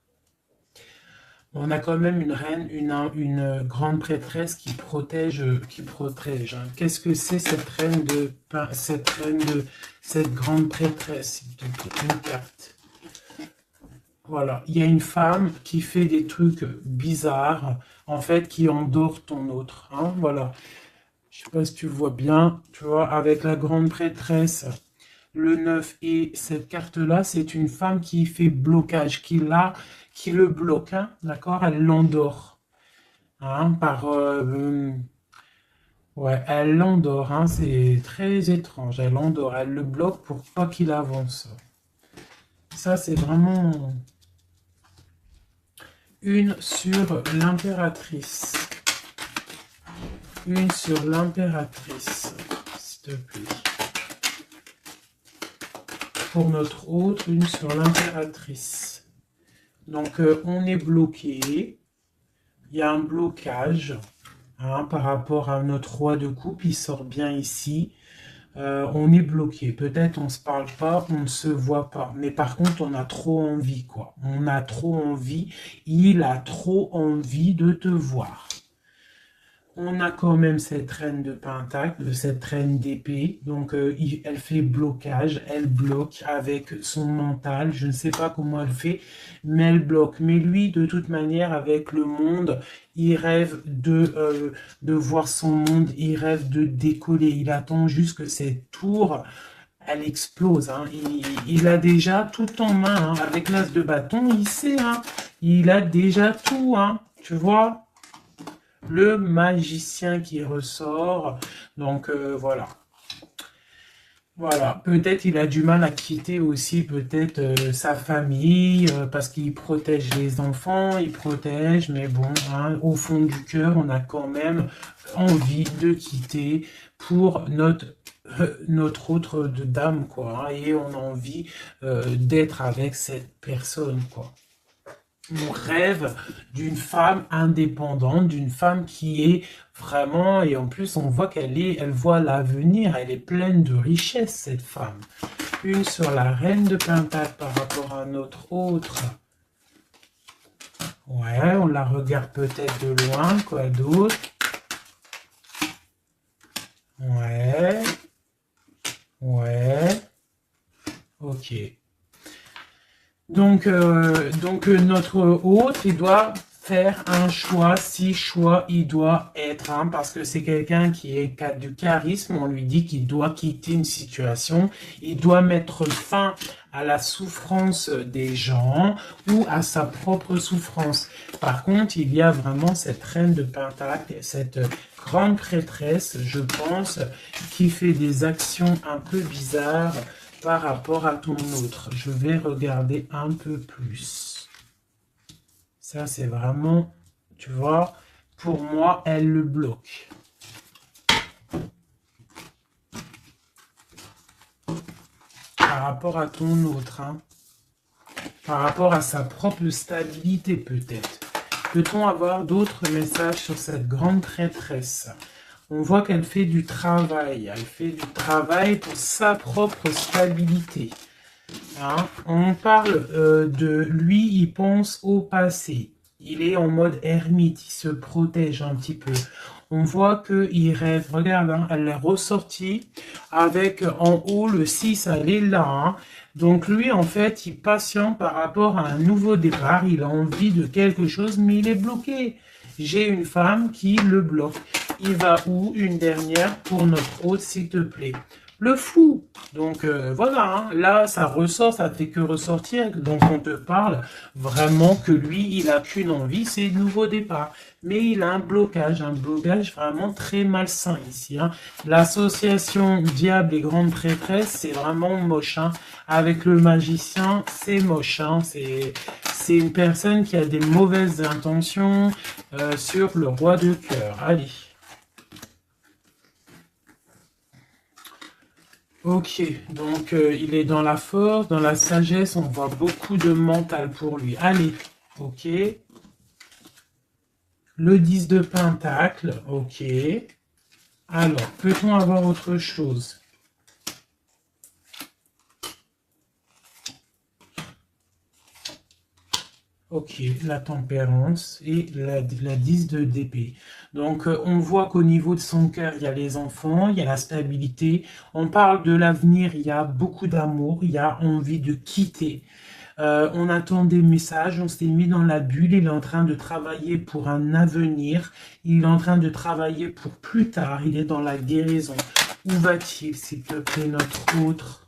On a quand même une reine, une grande prêtresse qui protège, hein. Qu'est-ce que c'est cette grande prêtresse, s'il te plaît, une carte. Voilà, il y a une femme qui fait des trucs bizarres, en fait, qui endort ton autre, hein, voilà. Je sais pas si tu vois bien, tu vois, avec la grande prêtresse, le 9 et cette carte-là, c'est une femme qui fait blocage, qui le bloque, hein, d'accord? Elle l'endort, hein, ouais, elle l'endort, hein, c'est très étrange, elle l'endort, elle le bloque pour pas qu'il avance. Ça, c'est vraiment une sur l'impératrice. Une sur l'impératrice, s'il te plaît. Pour notre autre, une sur l'impératrice. Donc, on est bloqué. Il y a un blocage hein, par rapport à notre roi de coupe. Il sort bien ici. On est bloqué. Peut-être on ne se parle pas, on ne se voit pas. Mais par contre, on a trop envie, quoi. On a trop envie. Il a trop envie de te voir. On a quand même cette reine de pentacle, cette reine d'épée. Donc, elle fait blocage. Elle bloque avec son mental. Je ne sais pas comment elle fait, mais elle bloque. Mais lui, de toute manière, avec le monde, il rêve de voir son monde. Il rêve de décoller. Il attend juste que cette tour, elle explose. Hein. Il a déjà tout en main. Hein. Avec l'as de bâton, il sait. Hein. Il a déjà tout. Hein. Tu vois? Le magicien qui ressort. Donc, voilà. Voilà, peut-être il a du mal à quitter aussi peut-être sa famille parce qu'il protège les enfants, il protège, mais bon, hein, au fond du cœur, on a quand même envie de quitter pour notre autre dame, quoi, hein, et on a envie d'être avec cette personne, quoi. On rêve d'une femme indépendante, d'une femme qui est vraiment, et en plus on voit elle voit l'avenir, elle est pleine de richesse cette femme. Une sur la reine de pentacle par rapport à notre autre. Ouais, on la regarde peut-être de loin, quoi d'autre. Ouais. Ouais. Ok. Donc notre hôte, il doit faire un choix, si choix il doit être, hein, parce que c'est quelqu'un qui est du charisme, on lui dit qu'il doit quitter une situation, il doit mettre fin à la souffrance des gens ou à sa propre souffrance. Par contre, il y a vraiment cette reine de Pentacle, cette grande prêtresse, je pense, qui fait des actions un peu bizarres par rapport à ton autre. Je vais regarder un peu plus. Ça, c'est vraiment, tu vois, pour moi, elle le bloque. Par rapport à ton autre, hein. Par rapport à sa propre stabilité, peut-être. Peut-on avoir d'autres messages sur cette grande prêtresse? On voit qu'elle fait du travail. Elle fait du travail pour sa propre stabilité. Hein, on parle de lui, il pense au passé. Il est en mode ermite, il se protège un petit peu. On voit qu'il rêve. Regarde, hein, elle est ressortie avec en haut le 6, elle est là. Hein. Donc lui, en fait, il patiente par rapport à un nouveau départ. Il a envie de quelque chose, mais il est bloqué. J'ai une femme qui le bloque. Il va où? Une dernière pour notre hôte, s'il te plaît. Le fou. Donc voilà, hein, là ça ressort, ça fait que ressortir. Donc on te parle vraiment que lui, il a qu'une envie, c'est le nouveau départ. Mais il a un blocage vraiment très malsain ici. Hein. L'association diable et grande prêtresse, c'est vraiment moche. Hein. Avec le magicien, c'est moche. Hein. C'est une personne qui a des mauvaises intentions sur le roi de cœur. Allez. Ok, donc il est dans la force, dans la sagesse, on voit beaucoup de mental pour lui. Allez, ok. Le 10 de Pentacle, ok. Alors, peut-on avoir autre chose? Ok, la tempérance et la 10 d'épée. Donc, on voit qu'au niveau de son cœur, il y a les enfants, il y a la stabilité. On parle de l'avenir, il y a beaucoup d'amour, il y a envie de quitter. On attend des messages, on s'est mis dans la bulle, il est en train de travailler pour un avenir, il est en train de travailler pour plus tard, il est dans la guérison. Où va-t-il, s'il te plaît, notre autre?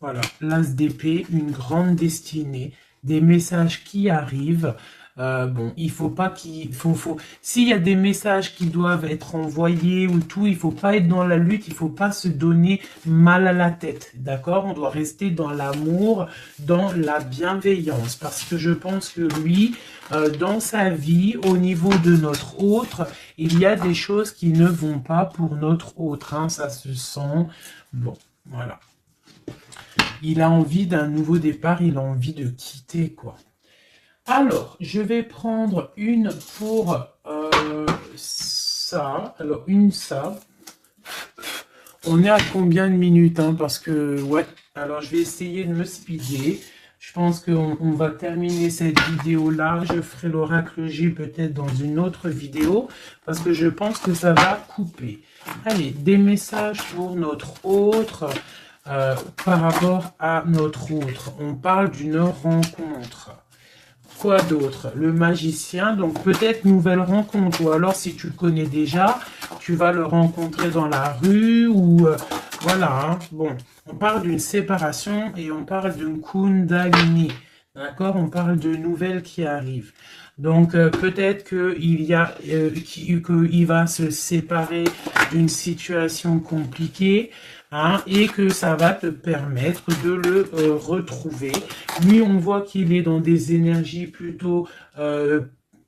Voilà, l'as d'épée, une grande destinée, des messages qui arrivent. Bon, il faut pas s'il y a des messages qui doivent être envoyés ou tout, il faut pas être dans la lutte, il faut pas se donner mal à la tête, d'accord? On doit rester dans l'amour, dans la bienveillance, parce que je pense que lui, dans sa vie, au niveau de notre autre, il y a des choses qui ne vont pas pour notre autre, hein, ça se sent. Bon, voilà. Il a envie d'un nouveau départ, il a envie de quitter, quoi. Alors, je vais prendre une pour ça. Alors, une ça. On est à combien de minutes, hein, parce que, ouais. Alors, je vais essayer de me speeder. Je pense qu'on va terminer cette vidéo-là. Je ferai l'oracle J peut-être dans une autre vidéo, parce que je pense que ça va couper. Allez, des messages pour notre autre. Par rapport à notre autre, on parle d'une rencontre. Quoi d'autre? Le magicien, donc peut-être nouvelle rencontre, ou alors si tu le connais déjà, tu vas le rencontrer dans la rue, ou voilà, hein. Bon, on parle d'une séparation et on parle d'une kundalini, d'accord? On parle de nouvelles qui arrivent. Donc peut-être qu'il va se séparer d'une situation compliquée, hein, et que ça va te permettre de le retrouver. Lui, on voit qu'il est dans des énergies plutôt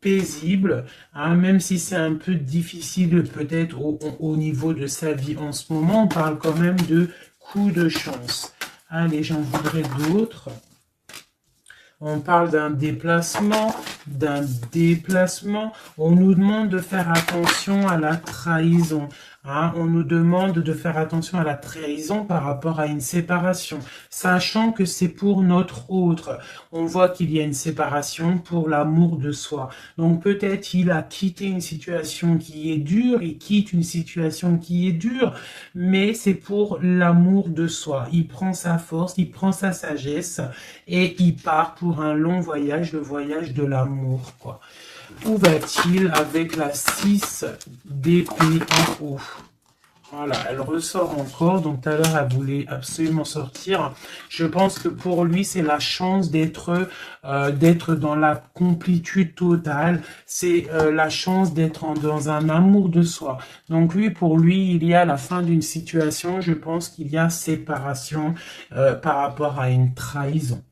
paisibles, hein, même si c'est un peu difficile peut-être au niveau de sa vie en ce moment, on parle quand même de coup de chance. Allez, j'en voudrais d'autres. On parle d'un déplacement, On nous demande de faire attention à la trahison. Hein, on nous demande de faire attention à la trahison par rapport à une séparation, sachant que c'est pour notre autre. On voit qu'il y a une séparation pour l'amour de soi. Donc peut-être il a quitté une situation qui est dure, il quitte une situation qui est dure, mais c'est pour l'amour de soi. Il prend sa force, il prend sa sagesse et il part pour pour un long voyage, le voyage de l'amour, quoi. Où va-t-il avec la 6 d'épée en haut? Voilà, elle ressort encore, donc tout à l'heure elle voulait absolument sortir. Je pense que pour lui c'est la chance d'être dans la complétude totale, c'est la chance d'être dans un amour de soi. Donc lui, pour lui, il y a la fin d'une situation, je pense qu'il y a séparation par rapport à une trahison.